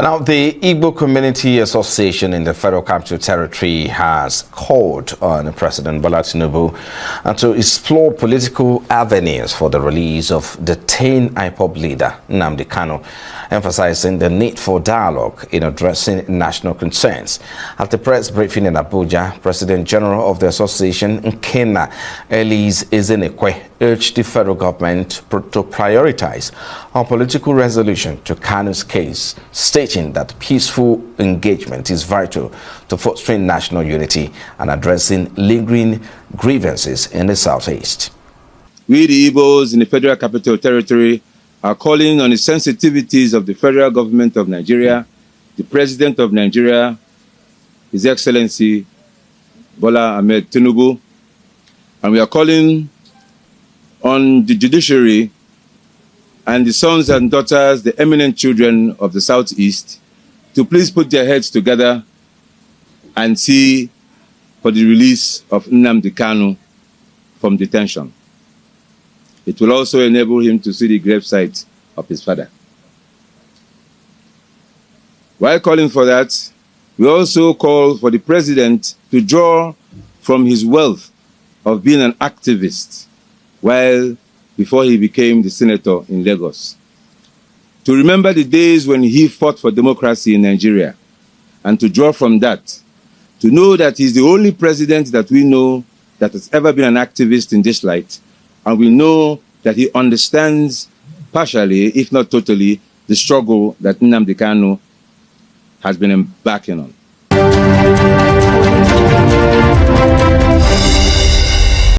Now, the Igbo Community Association in the Federal Capital Territory has called on President Bola Tinubu to explore political avenues for the release of detained IPOB leader Nnamdi Kanu, emphasizing the need for dialogue in addressing national concerns. At the press briefing in Abuja, President General of the Association, Nkenna Elise Ezenekwe, urged the federal government to prioritize a political resolution to Kanu's case, stating that peaceful engagement is vital to fostering national unity and addressing lingering grievances in the Southeast. We, the Igbos in the Federal Capital Territory, are calling on the sensitivities of the federal government of Nigeria, the President of Nigeria, His Excellency Bola Ahmed Tinubu, and we are calling on the judiciary and the sons and daughters, the eminent children of the Southeast, to please put their heads together and see for the release of Nnamdi Kanu from detention. It will also enable him to see the gravesite of his father. While calling for that, we also call for the president to draw from his wealth of being an activist before he became the senator in Lagos, to remember the days when he fought for democracy in Nigeria, and to draw from that, to know that he's the only president that we know that has ever been an activist in this light, and we know that he understands partially, if not totally, the struggle that Nnamdi Kanu has been embarking on.